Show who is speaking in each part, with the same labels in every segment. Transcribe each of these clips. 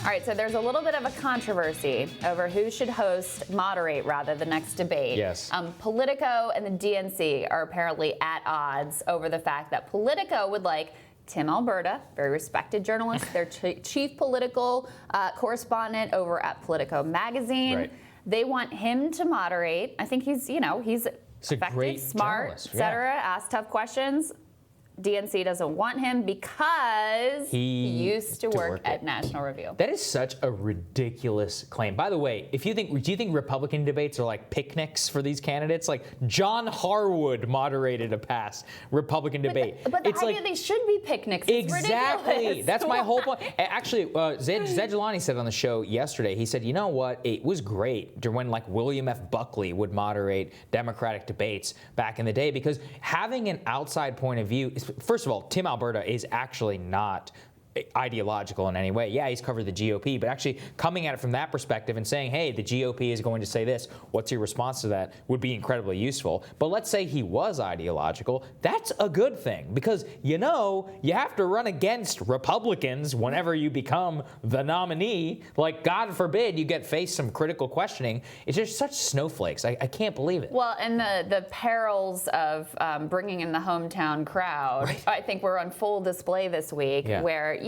Speaker 1: All right, so there's a little bit of a controversy over who should moderate the next debate.
Speaker 2: Yes.
Speaker 1: Politico and the DNC are apparently at odds over the fact that Politico would like Tim Alberta, very respected journalist, their chief political correspondent over at Politico magazine.
Speaker 2: Right.
Speaker 1: They want him to moderate. I think he's effective, smart, etc. Ask tough questions. DNC doesn't want him because he used to work at National Review.
Speaker 2: That is such a ridiculous claim. By the way, do you think Republican debates are like picnics for these candidates? Like John Harwood moderated a past Republican debate.
Speaker 1: But the idea they should be picnics is
Speaker 2: exactly.
Speaker 1: Ridiculous.
Speaker 2: That's my whole point. Actually, Zed Jelani said on the show yesterday, he said, you know what? It was great when like William F. Buckley would moderate Democratic debates back in the day, because having an outside point of view, first of all, Tim Alberta is actually not ideological in any way. Yeah, he's covered the GOP, but actually coming at it from that perspective and saying, hey, the GOP is going to say this, what's your response to that, would be incredibly useful. But let's say he was ideological, that's a good thing, because you have to run against Republicans whenever you become the nominee. Like, God forbid you face some critical questioning. It's just such snowflakes. I can't believe it.
Speaker 1: Well, and the perils of bringing in the hometown crowd, right. I think we're on full display this week, where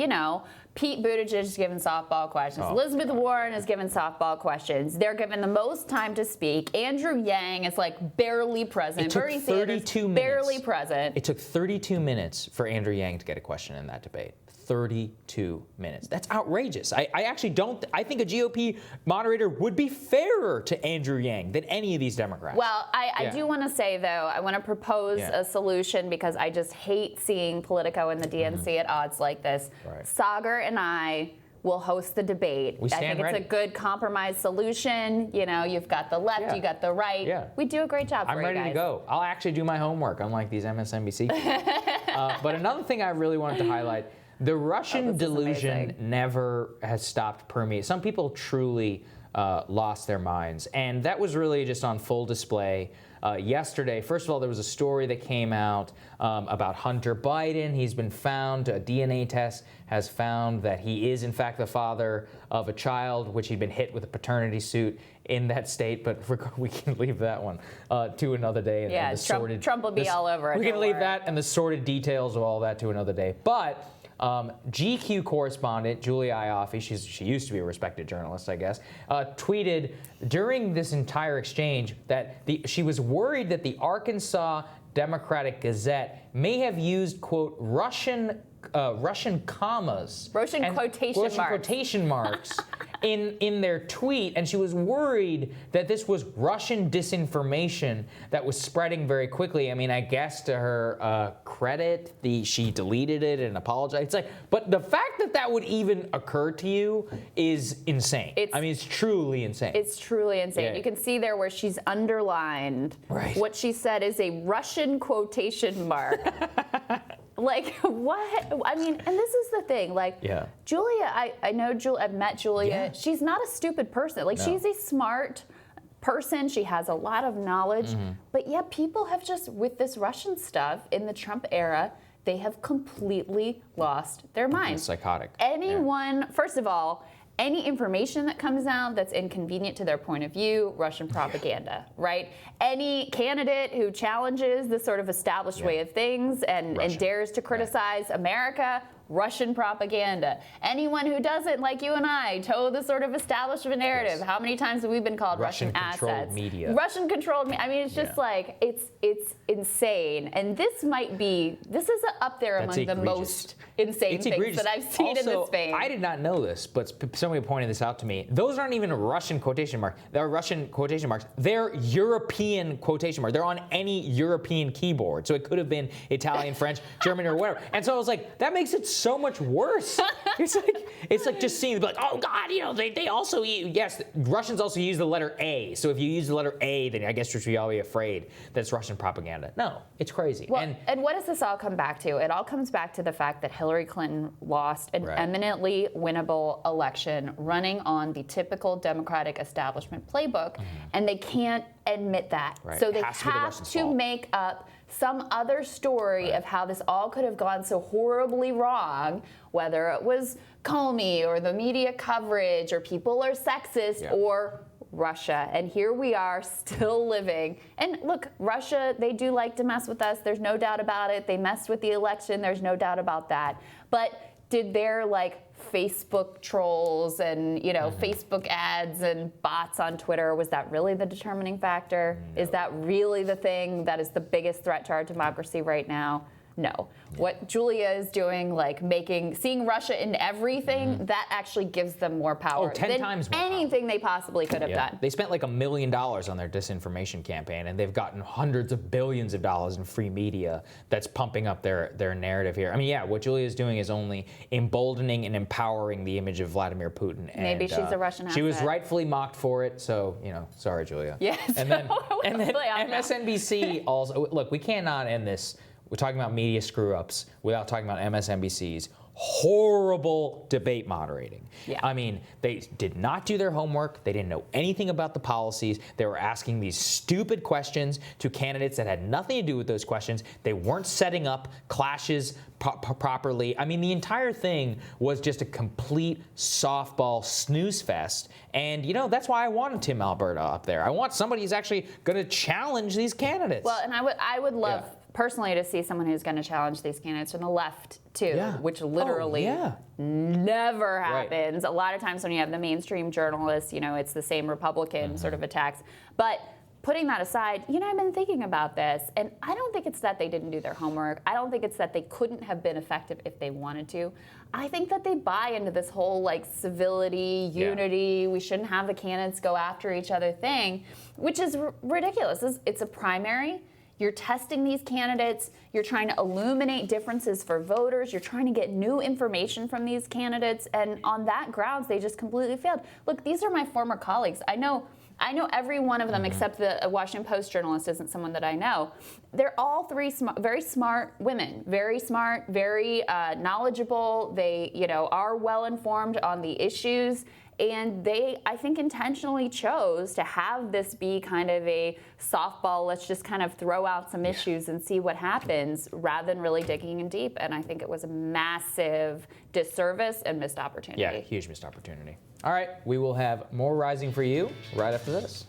Speaker 1: Pete Buttigieg is given softball questions. Elizabeth Warren is given softball questions. They're given the most time to speak. Andrew Yang is like barely present.
Speaker 2: It took 32 minutes.
Speaker 1: Barely present.
Speaker 2: It took 32 minutes for Andrew Yang to get a question in that debate. 32 minutes. That's outrageous. I think a GOP moderator would be fairer to Andrew Yang than any of these Democrats.
Speaker 1: Well, I do want to say, though, I want to propose a solution, because I just hate seeing Politico and the DNC at odds like this. Right. Saagar and I will host the debate.
Speaker 2: I think
Speaker 1: it's a good compromise solution. You've got the left, you got the right.
Speaker 2: Yeah.
Speaker 1: We do a great job for you guys.
Speaker 2: I'm ready to go. I'll actually do my homework, unlike these MSNBC. But another thing I really wanted to highlight, the Russian delusion never has stopped permeating. Some people truly lost their minds, and that was really just on full display yesterday. First of all, there was a story that came out about Hunter Biden. He's been found, a DNA test has found that he is in fact the father of a child, which he'd been hit with a paternity suit in that state, but we can leave that one to another day. And the
Speaker 1: Trump will be all over it.
Speaker 2: We can leave that and the sordid details of all that to another day. But GQ correspondent Julia Ioffe, she used to be a respected journalist, I guess, tweeted during this entire exchange that she was worried that the Arkansas Democratic Gazette may have used, quote, Russian commas.
Speaker 1: Russian
Speaker 2: quotation marks in their tweet, and she was worried that this was Russian disinformation that was spreading very quickly. I mean, I guess to her credit, she deleted it and apologized. But the fact that would even occur to you is insane. It's truly insane.
Speaker 1: It's truly insane. Yeah. You can see there where she's underlined what she said is a Russian quotation mark. Like, what? I mean, and this is the thing. Like, Julia, I know Julia, I've met Julia. Yeah. She's not a stupid person. Like, she's a smart person. She has a lot of knowledge. Mm-hmm. But yeah, people have just, with this Russian stuff in the Trump era, they have completely lost their minds.
Speaker 2: It's psychotic.
Speaker 1: Anyone, first of all, any information that comes out that's inconvenient to their point of view, Russian propaganda, right? Any candidate who challenges this sort of established way of things and dares to criticize America, Russian propaganda. Anyone who doesn't, like you and I, toe the sort of establishment narrative. How many times have we been called Russian assets?
Speaker 2: Media.
Speaker 1: Russian-controlled media. I mean, it's just like, it's insane. And this is up there among the most insane things that I've seen in this vein.
Speaker 2: I did not know this, but somebody pointed this out to me. Those aren't even a Russian quotation mark. They're Russian quotation marks. They're European quotation marks. They're on any European keyboard. So it could have been Italian, French, German, or whatever. And so I was like, that makes it so much worse. It's like just seeing, like, oh God, they also use, Russians also use the letter A. So if you use the letter A, then I guess you should all be afraid that it's Russian propaganda. No, it's crazy.
Speaker 1: Well, and what does this all come back to? It all comes back to the fact that Hillary Clinton lost an eminently winnable election running on the typical Democratic establishment playbook, and they can't admit that. So they have to make up some other story of how this all could have gone so horribly wrong, whether it was Comey or the media coverage or people are sexist or Russia. And here we are still living. And look, Russia, they do like to mess with us. There's no doubt about it. They messed with the election. There's no doubt about that. But did their Facebook trolls and Facebook ads and bots on Twitter, was that really the determining factor? No. Is that really the thing that is the biggest threat to our democracy right now? No. What Julia is doing, seeing Russia in everything, that actually gives them more power
Speaker 2: 10 times more
Speaker 1: anything
Speaker 2: power.
Speaker 1: They possibly could have done.
Speaker 2: They spent $1 million on their disinformation campaign, and they've gotten hundreds of billions of dollars in free media that's pumping up their narrative here. I mean, what Julia is doing is only emboldening and empowering the image of Vladimir Putin. And,
Speaker 1: maybe she's a Russian asset.
Speaker 2: She was rightfully mocked for it, so, sorry, Julia.
Speaker 1: Yes.
Speaker 2: And then MSNBC also, look, we cannot end this. We're talking about media screw-ups without talking about MSNBC's horrible debate moderating.
Speaker 1: Yeah.
Speaker 2: I mean, they did not do their homework. They didn't know anything about the policies. They were asking these stupid questions to candidates that had nothing to do with those questions. They weren't setting up clashes properly. I mean, the entire thing was just a complete softball snooze fest. And, that's why I wanted Tim Alberta up there. I want somebody who's actually going to challenge these candidates.
Speaker 1: Well, and I would love personally to see someone who's going to challenge these candidates from the left too, which literally never happens. Right. A lot of times when you have the mainstream journalists, it's the same Republican sort of attacks. But putting that aside, I've been thinking about this, and I don't think it's that they didn't do their homework. I don't think it's that they couldn't have been effective if they wanted to. I think that they buy into this whole civility, unity, we shouldn't have the candidates go after each other thing, which is ridiculous. It's a primary. You're testing these candidates. You're trying to illuminate differences for voters. You're trying to get new information from these candidates. And on that grounds, they just completely failed. Look, these are my former colleagues. I know every one of them except the Washington Post journalist isn't someone that I know. They're all three very smart women, very smart, very knowledgeable. They, are well informed on the issues. And they, I think, intentionally chose to have this be kind of a softball, let's just kind of throw out some issues and see what happens, rather than really digging in deep. And I think it was a massive disservice and missed opportunity.
Speaker 2: Yeah, huge missed opportunity. All right, we will have more Rising for you right after this.